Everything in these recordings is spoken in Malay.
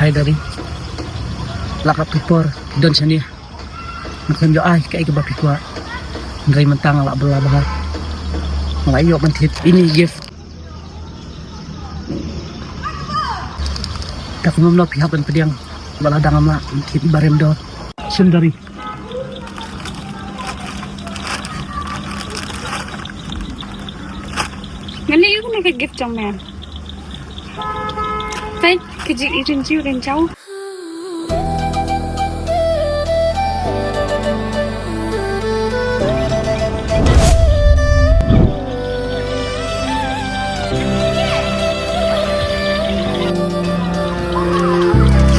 Hai dari lakap pipor don sani makan jo ai kai ke bapi kwa ngai mentang ala bela bahar ngai yo mentit ini gift tak memlo pihak dan pediang bala dangama mentit barem dot sundari ngani yu na ka gift trong man tai ke ji irin jiu ren chau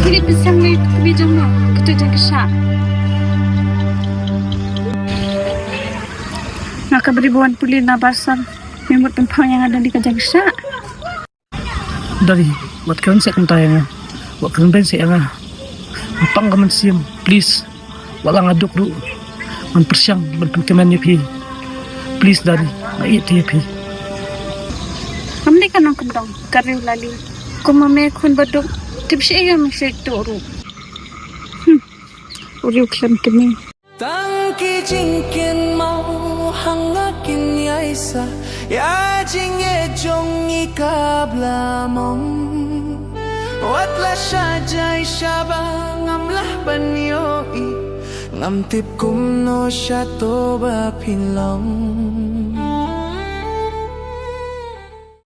kini pisang ni kebijang na ketujang kesha ngaka beribuan pulih na barsan memut tempang yang ada di kajang kesha dari buat kalian saya kentayanya buat kalian ben saya ngah apang kaman siam please wala ngaduk ru man persyang ban penkeman pi please dari mai ti pi हमने kan ang kandang kariu lali kumame kun baduk tipsi ay ang siya turu uriu klan kami Tangki jingkin mau hangakin yaisa ya jinge jongi kabla mong watla syajai syaba ngamlah banyoi ngamtip kumno syato bapilong